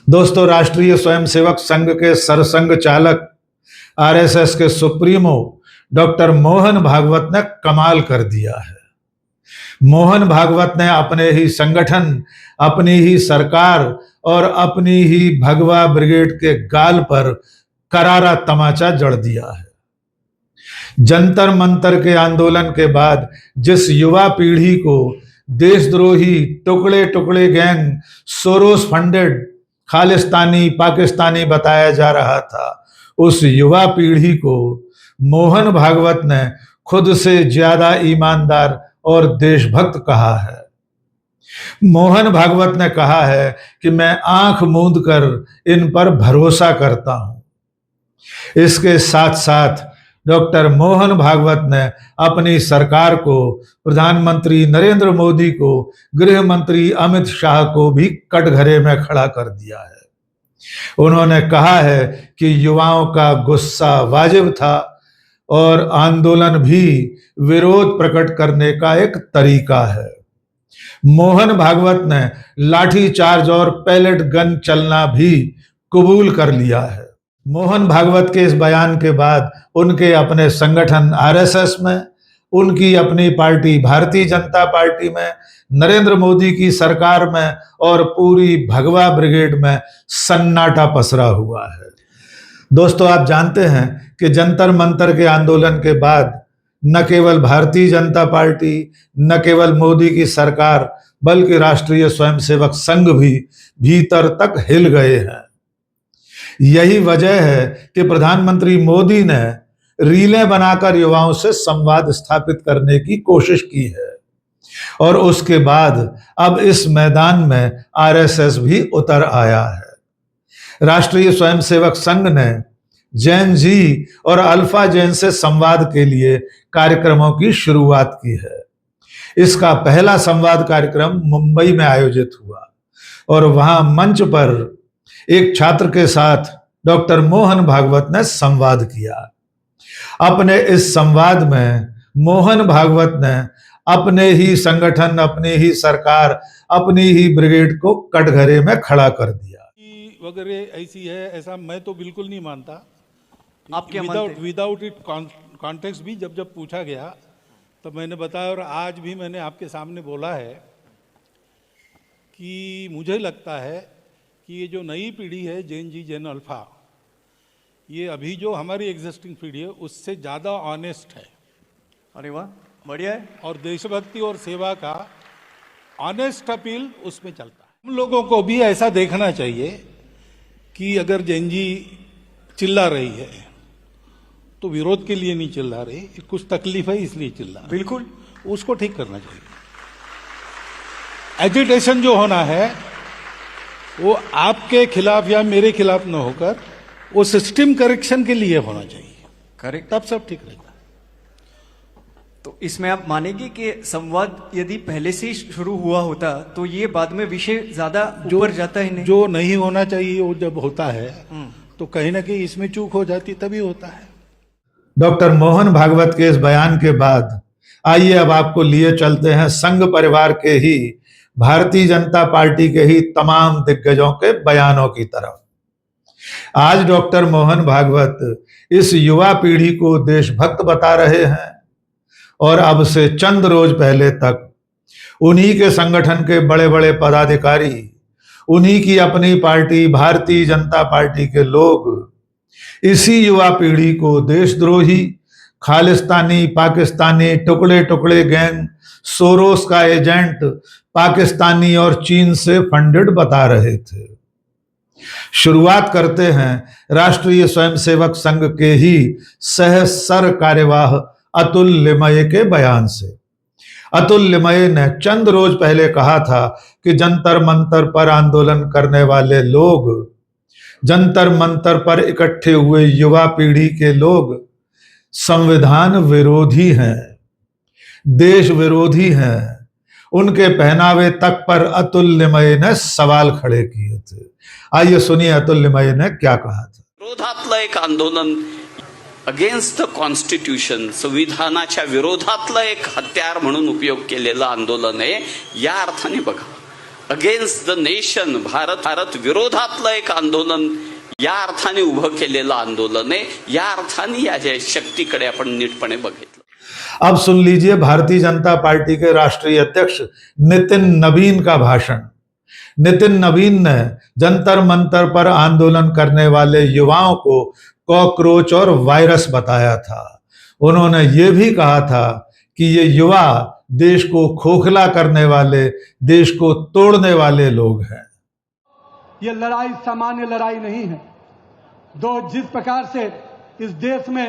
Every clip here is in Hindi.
दोस्तों, राष्ट्रीय स्वयंसेवक संघ के सरसंघ चालक आरएसएस के सुप्रीमो डॉक्टर मोहन भागवत ने कमाल कर दिया है। मोहन भागवत ने अपने ही संगठन, अपनी ही सरकार और अपनी ही भगवा ब्रिगेड के गाल पर करारा तमाचा जड़ दिया है। जंतर मंतर के आंदोलन के बाद जिस युवा पीढ़ी को देशद्रोही, टुकड़े टुकड़े gang, Soros funded, Khalistani, Pakistani बताया जा रहा था, उस युवा पीढ़ी को मोहन भागवत ने खुद से ज्यादा ईमानदार और देशभक्त कहा है। मोहन भागवत ने कहा है कि मैं आंख मूंद कर इन पर भरोसा करता हूं। इसके साथ साथ डॉक्टर मोहन भागवत ने अपनी सरकार को, प्रधानमंत्री नरेंद्र मोदी को, गृह मंत्री अमित शाह को भी कटघरे में खड़ा कर दिया है। उन्होंने कहा है कि युवाओं का गुस्सा वाजिब था और आंदोलन भी विरोध प्रकट करने का एक तरीका है। मोहन भागवत ने लाठी चार्ज और पैलेट गन चलना भी कबूल कर लिया है। मोहन भागवत के इस बयान के बाद उनके अपने संगठन आरएसएस में, उनकी अपनी पार्टी भारतीय जनता पार्टी में, नरेंद्र मोदी की सरकार में और पूरी भगवा ब्रिगेड में सन्नाटा पसरा हुआ है। दोस्तों, आप जानते हैं कि जंतर मंतर के आंदोलन के बाद न केवल भारतीय जनता पार्टी, न केवल मोदी की सरकार, बल्कि राष्ट्रीय स्वयंसेवक संघ भी भीतर तक हिल गए हैं। यही वजह है कि प्रधानमंत्री मोदी ने रीलें बनाकर युवाओं से संवाद स्थापित करने की कोशिश की है और उसके बाद अब इस मैदान में आरएसएस भी उतर आया है। राष्ट्रीय स्वयंसेवक संघ ने जैन जी और अल्फा जैन से संवाद के लिए कार्यक्रमों की शुरुआत की है। इसका पहला संवाद कार्यक्रम मुंबई में आयोजित हुआ और वहां मंच पर एक छात्र के साथ डॉक्टर मोहन भागवत ने संवाद किया। अपने इस संवाद में मोहन भागवत ने अपने ही संगठन, अपनी ही सरकार, अपनी ही ब्रिगेड को कटघरे में खड़ा कर दिया। वगैरह ऐसी है, ऐसा मैं तो बिल्कुल नहीं मानता। आप क्या मानते हैं? विदाउट इट कॉन्टेक्स्ट भी जब पूछा गया तो मैंने बताया और आज भी मैंने आपके सामने बोला है कि मुझे लगता है कि ये जो नई पीढ़ी है जैन जी, जैन अल्फा, ये अभी जो हमारी एग्जिस्टिंग पीढ़ी है उससे ज़्यादा ऑनेस्ट है। अरे वाह, बढ़िया है। और देशभक्ति और सेवा का ऑनेस्ट अपील उसमें चलता है। हम लोगों को भी ऐसा देखना चाहिए कि अगर जैन जी चिल्ला रही है तो विरोध के लिए नहीं चिल्ला रही, कुछ तकलीफ है इसलिए चिल्ला। बिल्कुल, उसको ठीक करना चाहिए। एजिटेशन जो होना है वो आपके खिलाफ या मेरे खिलाफ न होकर वो सिस्टम करेक्शन के लिए होना चाहिए। करेक्ट, तब सब ठीक रहेगा। तो इसमें आप मानेंगे कि संवाद यदि पहले से ही शुरू हुआ होता तो ये बाद में विषय ज्यादा ऊपर जाता ही नहीं? जो नहीं होना चाहिए वो जब होता है तो कहीं ना कहीं इसमें चूक हो जाती, तभी होता है। डॉक्टर मोहन भागवत के इस बयान के बाद आइए अब आपको लिए चलते हैं संघ परिवार के ही, भारतीय जनता पार्टी के ही तमाम दिग्गजों के बयानों की तरफ। आज डॉक्टर मोहन भागवत इस युवा पीढ़ी को देशभक्त बता रहे हैं और अब से चंद रोज पहले तक उन्हीं के संगठन के बड़े बड़े पदाधिकारी, उन्हीं की अपनी पार्टी भारतीय जनता पार्टी के लोग इसी युवा पीढ़ी को देशद्रोही, खालिस्तानी, पाकिस्तानी, टुकड़े टुकड़े गैंग, सोरोस का एजेंट, पाकिस्तानी और चीन से फंडेड बता रहे थे। शुरुआत करते हैं राष्ट्रीय स्वयंसेवक संघ के ही सह सर कार्यवाह अतुल लिमये के बयान से। अतुल लिमये ने चंद रोज पहले कहा था कि जंतर मंतर पर आंदोलन करने वाले लोग, जंतर मंतर पर इकट्ठे हुए युवा पीढ़ी के लोग संविधान विरोधी हैं, देश विरोधी हैं। उनके पहनावे तक पर अतुल लिमये ने सवाल खड़े किए थे। आइए सुनिए अतुल लिमये ने क्या कहा था। विरोधातलं एक आंदोलन, अगेन्स्ट द कॉन्स्टिट्यूशन, संविधानाच्या विरोधातलं एक हत्यार म्हणून उपयोग केलेलं आंदोलन आहे। या अर्थाने बघा, अगेन्स्ट द नेशन, भारत विरोधातलं एक आंदोलन या अर्थाने उभं केलेलं आंदोलन आहे. या अर्थाने या शक्तीकडे आपण नीटपणे बघितलं. अब सुन लीजिए भारतीय जनता पार्टी के राष्ट्रीय अध्यक्ष नितिन नवीन का भाषण. नितिन नवीन ने जंतर मंतर पर आंदोलन करने वाले युवाओं को कॉकरोच और वायरस बताया था. उन्होंने ये भी कहा था कि ये युवा देश को खोखला करने वाले, देश को तोड़ने वाले लोग हैं. ये लड़ाई सामान्य लड़ाई नहीं है. जिस प्रकार से इस देश में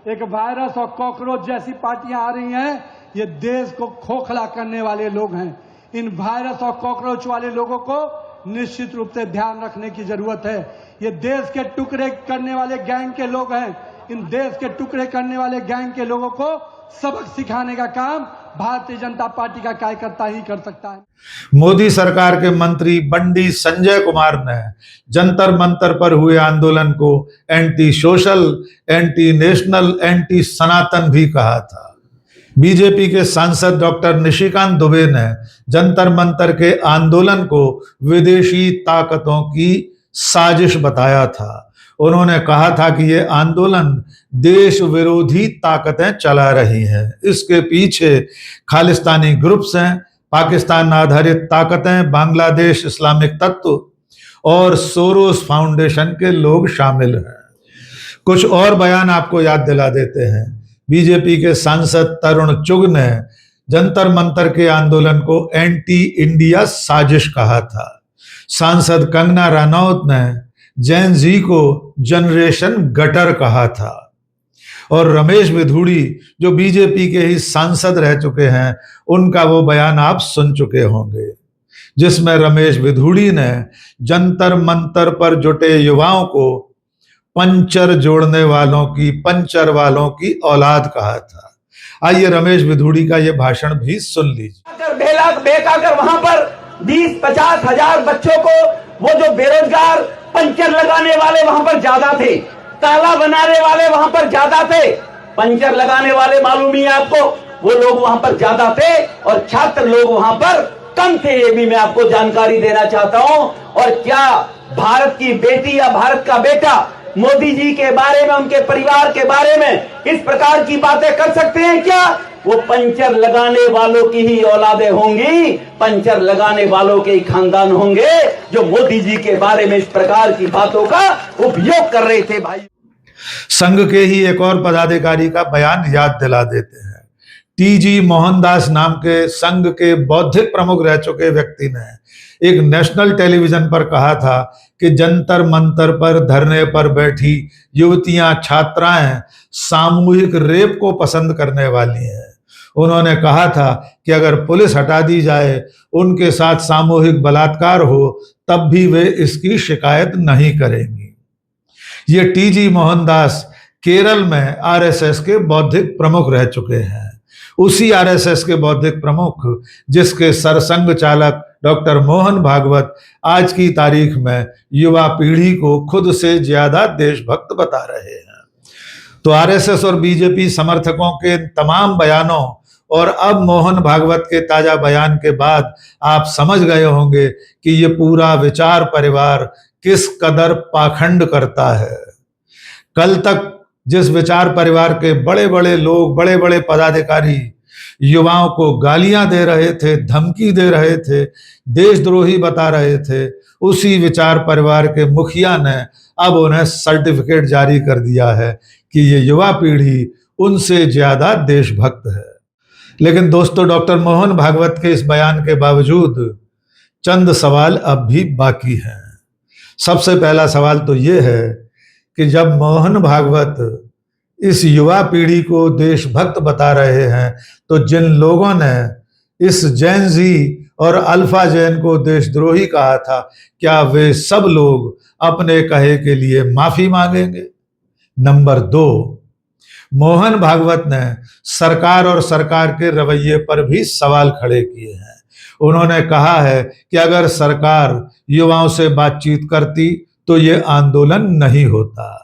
एक वायरस और कॉकरोच जैसी पार्टियां आ रही हैं, ये देश को खोखला करने वाले लोग हैं. इन वायरस और कॉकरोच वाले लोगों को निश्चित रूप से ध्यान रखने की जरूरत है. ये देश के टुकड़े करने वाले गैंग के लोग हैं. इन देश के टुकड़े करने वाले गैंग के लोगों को सबक सिखाने का काम भारतीय जनता पार्टी का कार्यकर्ता ही कर सकता है. मोदी सरकार के मंत्री बंडी संजय कुमार ने जंतर मंतर पर हुए आंदोलन को anti social, anti national, anti Sanatan भी कहा था. बीजेपी के सांसद डॉक्टर निशिकांत दुबे ने जंतर मंतर के आंदोलन को विदेशी ताकतों की साजिश बताया था. उन्होंने कहा था कि ये आंदोलन देश विरोधी ताकतें चला रही हैं. इसके पीछे खालिस्तानी ग्रुप्स हैं, पाकिस्तान आधारित ताकतें, बांग्लादेश इस्लामिक तत्व और सोरोस फाउंडेशन के लोग शामिल हैं. कुछ और बयान आपको याद दिला देते हैं. बीजेपी के सांसद तरुण चुग ने जंतर मंतर के आंदोलन को एंटी इंडिया साजिश कहा था. सांसद कंगना रनौत ने जैन जी को जनरेशन गटर कहा था. और रमेश विधुड़ी जो बीजेपी के ही सांसद रह चुके हैं, उनका वो बयान आप सुन चुके होंगे, जिसमें रमेश विधुड़ी ने जंतर मंतर पर जुटे युवाओं को पंचर जोड़ने वालों की, पंचर वालों की औलाद कहा था. आइए रमेश विधुड़ी का ये भाषण भी सुन लीजिए. बेकाकर वहां पर 20-50 हजार बच्चों को, वो जो बेरोजगार पंचर लगाने वाले वहां पर ज्यादा थे, ताला बनाने वाले वहां पर ज्यादा थे, पंचर लगाने वाले मालूम ही है आपको, वो लोग वहां पर ज्यादा थे और छात्र लोग वहां पर कम थे. ये भी मैं आपको जानकारी देना चाहता हूं. और क्या भारत की बेटी या भारत का बेटा मोदी जी के बारे में, उनके परिवार के बारे में इस प्रकार की बातें कर सकते हैं क्या? वो पंचर लगाने वालों की ही औलादें होंगी, पंचर लगाने वालों के ही खानदान होंगे जो मोदी जी के बारे में इस प्रकार की बातों का उपयोग कर रहे थे. भाई, संघ के ही एक और पदाधिकारी का बयान याद दिला देते हैं. टीजी मोहनदास नाम के संघ के बौद्धिक प्रमुख रह चुके व्यक्ति ने एक नेशनल टेलीविजन पर कहा था कि जंतर मंतर पर धरने पर बैठी युवतियां, छात्राएं सामूहिक रेप को पसंद करने वाली हैं. उन्होंने कहा था कि अगर पुलिस हटा दी जाए, उनके साथ सामूहिक बलात्कार हो, तब भी वे इसकी शिकायत नहीं करेंगी. ये टीजी मोहनदास केरल में आरएसएस के बौद्धिक प्रमुख रह चुके हैं. उसी आरएसएस के बौद्धिक प्रमुख जिसके सरसंघ चालक डॉक्टर मोहन भागवत आज की तारीख में युवा पीढ़ी को खुद से ज्यादा देशभक्त बता रहे हैं. तो आरएसएस और बीजेपी समर्थकों के तमाम बयानों और अब मोहन भागवत के ताजा बयान के बाद आप समझ गए होंगे कि ये पूरा विचार परिवार किस कदर पाखंड करता है. कल तक जिस विचार परिवार के बड़े बड़े लोग, बड़े बड़े पदाधिकारी युवाओं को गालियां दे रहे थे, धमकी दे रहे थे, देशद्रोही बता रहे थे, उसी विचार परिवार के मुखिया ने अब उन्हें सर्टिफिकेट जारी कर दिया है कि ये युवा पीढ़ी उनसे ज्यादा देशभक्त है. लेकिन दोस्तों, डॉक्टर मोहन भागवत के इस बयान के बावजूद चंद सवाल अब भी बाकी हैं. सबसे पहला सवाल तो ये है कि जब मोहन भागवत इस युवा पीढ़ी को देशभक्त बता रहे हैं, तो जिन लोगों ने इस जैन जी और अल्फा जैन को देशद्रोही कहा था, क्या वे सब लोग अपने कहे के लिए माफी मांगेंगे? नंबर 2, मोहन भागवत ने सरकार और सरकार के रवैये पर भी सवाल खड़े किए हैं. उन्होंने कहा है कि अगर सरकार युवाओं से बातचीत करती तो ये आंदोलन नहीं होता.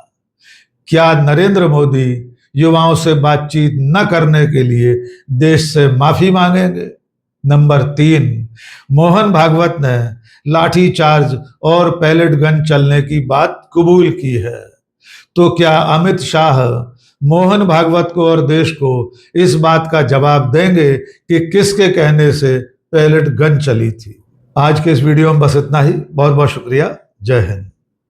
क्या नरेंद्र मोदी युवाओं से बातचीत न करने के लिए देश से माफी मांगेंगे? नंबर 3, मोहन भागवत ने लाठी चार्ज और पैलेट गन चलने की बात कबूल की है। तो क्या अमित शाह मोहन भागवत को और देश को इस बात का जवाब देंगे कि किसके कहने से पैलेट गन चली थी? आज के इस वीडियो में बस इतना ही। बहुत बहुत शुक्रिया। जय हिंद।